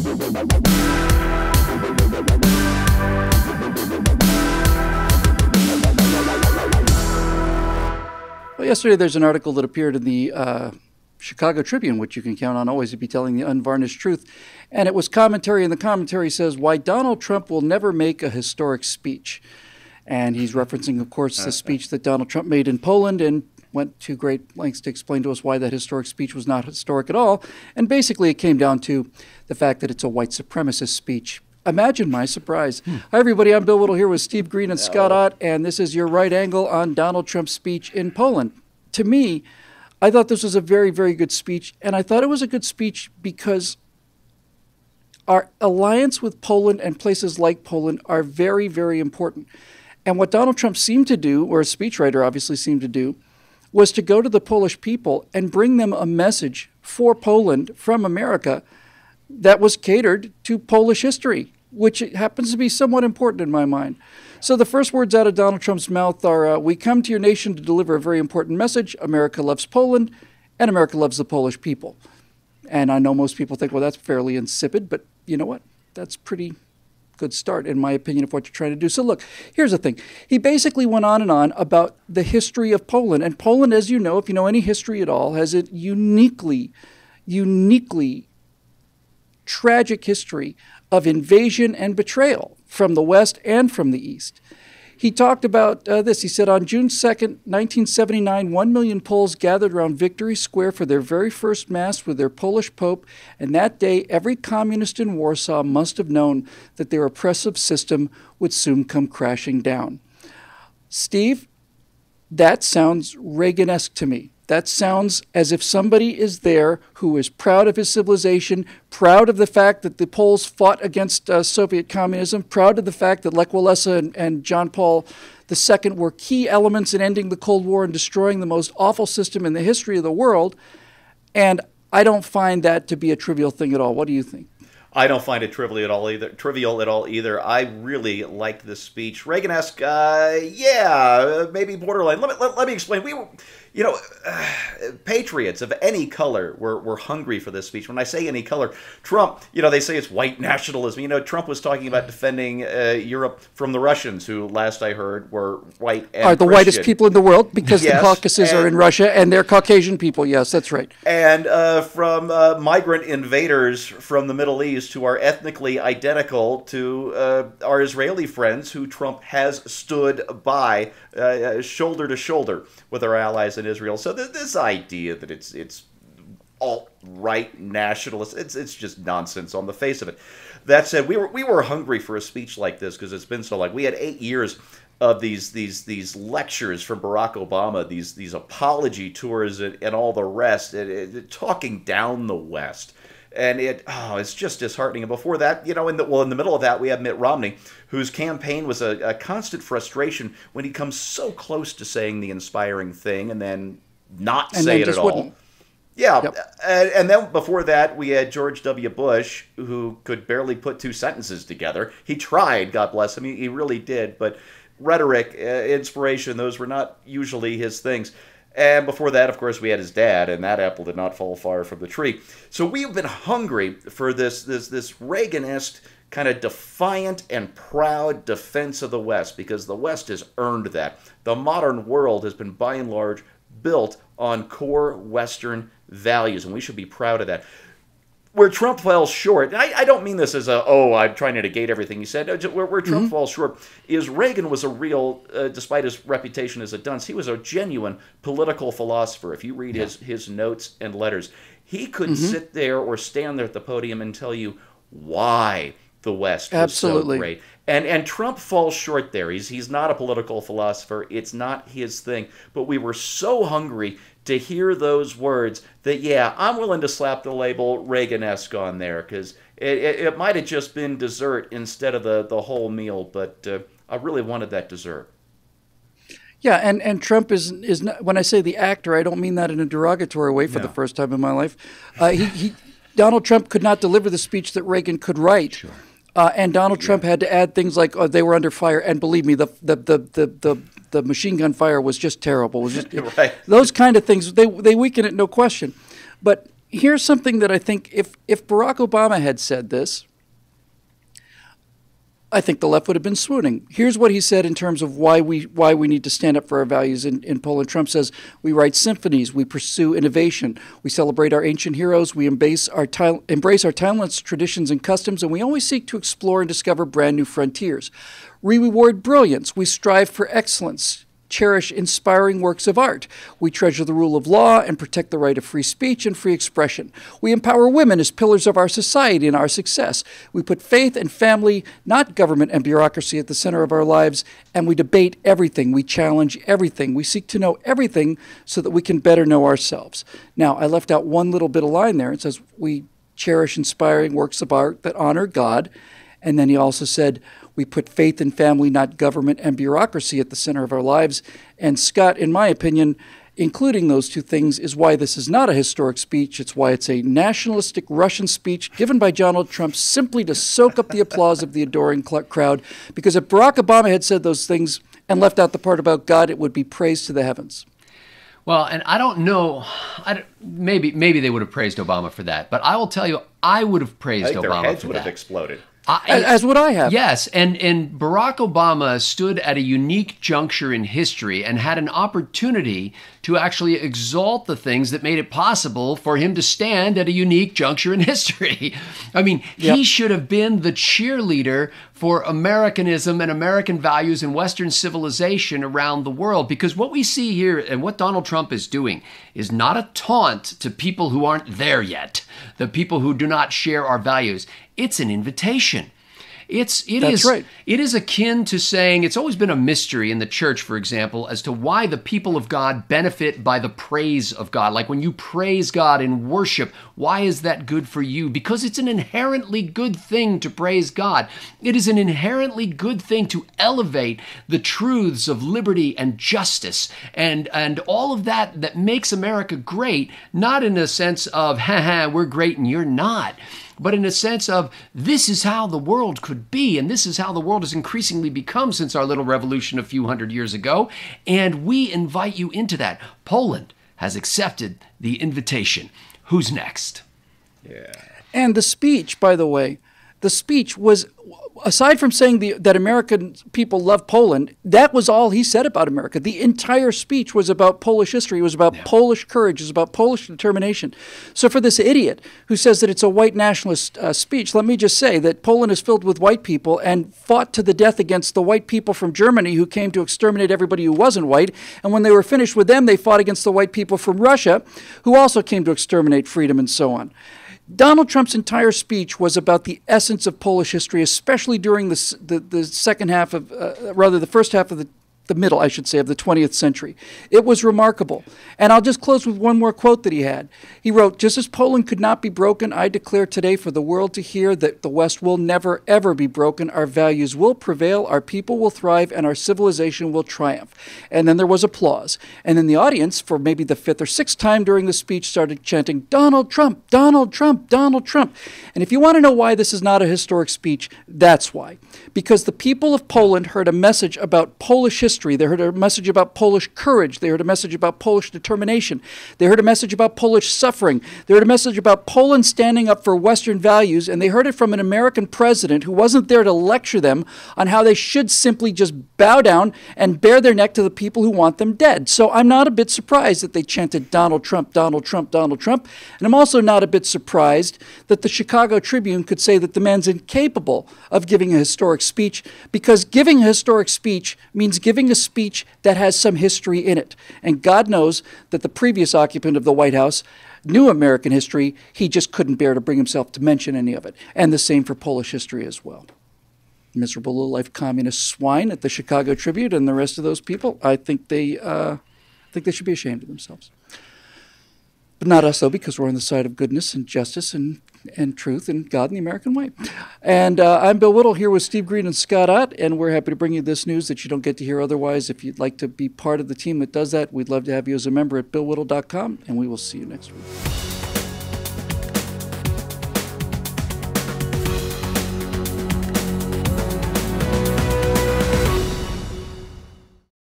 Well, yesterday there's an article that appeared in the Chicago Tribune, which you can count on always to be telling the unvarnished truth. And it was commentary, and the commentary says, why Donald Trump will never make a historic speech. And he's referencing, of course, the speech that Donald Trump made in Poland and went to great lengths to explain to us why that historic speech was not historic at all. And basically it came down to the fact that it's a white supremacist speech. Imagine my surprise. Hi, everybody. I'm Bill Whittle here with Steve Green and Scott Ott, and this is your right angle on Donald Trump's speech in Poland. To me, I thought this was a very, very good speech, and I thought it was a good speech because our alliance with Poland and places like Poland are very, very important. And what Donald Trump seemed to do, or a speechwriter obviously seemed to do, was to go to the Polish people and bring them a message for Poland from America that was catered to Polish history, which happens to be somewhat important in my mind. So the first words out of Donald Trump's mouth are, we come to your nation to deliver a very important message. America loves Poland, and America loves the Polish people. And I know most people think, well, that's fairly insipid, but you know what? That's pretty good start, in my opinion, of what you're trying to do. So look, here's the thing. He basically went on and on about the history of Poland. And Poland, as you know, if you know any history at all, has a uniquely tragic history of invasion and betrayal from the West and from the East. He talked about this. He said, on June 2nd, 1979, 1 million Poles gathered around Victory Square for their very first Mass with their Polish Pope, and that day every communist in Warsaw must have known that their oppressive system would soon come crashing down. Steve, that sounds Reagan-esque to me. That sounds as if somebody is there who is proud of his civilization, proud of the fact that the Poles fought against Soviet communism, proud of the fact that Lech Walesa and John Paul II were key elements in ending the Cold War and destroying the most awful system in the history of the world. And I don't find that to be a trivial thing at all. What do you think? I don't find it trivial at all either. I really liked this speech. Reagan-esque, yeah, maybe borderline. Let me explain. We were, patriots of any color were hungry for this speech. When I say any color, Trump, they say it's white nationalism. Trump was talking about defending Europe from the Russians, who, last I heard, were white and are the Christian. Whitest people in the world, because yes, the Caucasus are in Russia, and they're Caucasian people. Yes, that's right. And from migrant invaders from the Middle East who are ethnically identical to our Israeli friends, who Trump has stood by shoulder to shoulder with our allies in Israel. So this idea that it's alt-right nationalist, it's just nonsense on the face of it. That said, we were hungry for a speech like this because it's been so long. We had 8 years of these lectures from Barack Obama, these apology tours and all the rest, talking down the West. And it's just disheartening. And before that, in the middle of that, we have Mitt Romney, whose campaign was a constant frustration when he comes so close to saying the inspiring thing and then not say it at all. Wouldn't. Yeah, yep. And then before that, we had George W. Bush, who could barely put 2 sentences together. He tried, God bless him, he really did. But rhetoric, inspiration, those were not usually his things. And before that, of course, we had his dad, and that apple did not fall far from the tree. So we've been hungry for this Reagan-esque kind of defiant and proud defense of the West, because the West has earned that. The modern world has been, by and large, built on core Western values, and we should be proud of that. Where Trump fell short, and I don't mean this as I'm trying to negate everything he said. Where Trump falls short is Reagan was a real, despite his reputation as a dunce, he was a genuine political philosopher. If you read his notes and letters, he could sit there or stand there at the podium and tell you why the West was so great. And Trump falls short there. He's not a political philosopher. It's not his thing. But we were so hungry to hear those words that, yeah, I'm willing to slap the label Reagan-esque on there, because it might have just been dessert instead of the whole meal, but I really wanted that dessert. Yeah, and Trump is not, when I say the actor, I don't mean that in a derogatory way for the first time in my life. Donald Trump could not deliver the speech that Reagan could write. Sure. And Donald Trump had to add things like, they were under fire, and believe me, the machine gun fire was just terrible. It was just, right. Those kind of things, they weaken it, no question. But here's something that I think if Barack Obama had said this, I think the left would have been swooning. Here's what he said in terms of why we need to stand up for our values in Poland. Trump says, we write symphonies, we pursue innovation, we celebrate our ancient heroes, we embrace our timeless traditions and customs, and we always seek to explore and discover brand new frontiers. We reward brilliance, we strive for excellence, cherish inspiring works of art. We treasure the rule of law and protect the right of free speech and free expression. We empower women as pillars of our society and our success. We put faith and family, not government and bureaucracy, at the center of our lives, and we debate everything. We challenge everything. We seek to know everything so that we can better know ourselves. Now, I left out one little bit of line there. It says, we cherish inspiring works of art that honor God. And then he also said, we put faith in family, not government and bureaucracy, at the center of our lives. And Scott, in my opinion, including those two things is why this is not a historic speech. It's why it's a nationalistic Russian speech given by Donald Trump simply to soak up the applause of the adoring crowd. Because if Barack Obama had said those things and left out the part about God, it would be praise to the heavens. Well, and I don't know, maybe they would have praised Obama for that, but I will tell you, I would have praised Obama for that. Their heads would have exploded. As would I have. Yes, and Barack Obama stood at a unique juncture in history and had an opportunity to actually exalt the things that made it possible for him to stand at a unique juncture in history. I mean, he should have been the cheerleader for Americanism and American values and Western civilization around the world, because what we see here and what Donald Trump is doing is not a taunt to people who aren't there yet, the people who do not share our values. It's an invitation. It is akin to saying, it's always been a mystery in the church, for example, as to why the people of God benefit by the praise of God. Like when you praise God in worship, why is that good for you? Because it's an inherently good thing to praise God. It is an inherently good thing to elevate the truths of liberty and justice and all of that makes America great, not in a sense of, we're great and you're not, but in a sense of, this is how the world could be, and this is how the world has increasingly become since our little revolution a few hundred years ago, and we invite you into that. Poland has accepted the invitation. Who's next? Yeah. And the speech, by the way, was, aside from saying that American people love Poland, that was all he said about America. The entire speech was about Polish history. It was about Polish courage. It was about Polish determination. So for this idiot who says that it's a white nationalist speech, let me just say that Poland is filled with white people and fought to the death against the white people from Germany who came to exterminate everybody who wasn't white. And when they were finished with them, they fought against the white people from Russia who also came to exterminate freedom and so on. Donald Trump's entire speech was about the essence of Polish history, especially during the second half of, the first half of the middle, I should say, of the 20th century. It was remarkable. And I'll just close with one more quote that he had. He wrote, "Just as Poland could not be broken, I declare today for the world to hear that the West will never, ever be broken. Our values will prevail, our people will thrive, and our civilization will triumph." And then there was applause. And then the audience, for maybe the fifth or sixth time during the speech, started chanting, "Donald Trump, Donald Trump, Donald Trump." And if you want to know why this is not a historic speech, that's why. Because the people of Poland heard a message about Polish history. They heard a message about Polish courage. They heard a message about Polish determination. They heard a message about Polish suffering. They heard a message about Poland standing up for Western values. And they heard it from an American president who wasn't there to lecture them on how they should simply just bow down and bare their neck to the people who want them dead. So I'm not a bit surprised that they chanted Donald Trump, Donald Trump, Donald Trump. And I'm also not a bit surprised that the Chicago Tribune could say that the man's incapable of giving a historic speech, because giving a historic speech means giving a speech that has some history in it. And God knows that the previous occupant of the White House knew American history. He just couldn't bear to bring himself to mention any of it. And the same for Polish history as well. Miserable low-life communist swine at the Chicago Tribune and the rest of those people, I think they should be ashamed of themselves. But not us, though, because we're on the side of goodness and justice and truth and God and the American way. And I'm Bill Whittle here with Steve Green and Scott Ott, and we're happy to bring you this news that you don't get to hear otherwise. If you'd like to be part of the team that does that, we'd love to have you as a member at BillWhittle.com, and we will see you next week.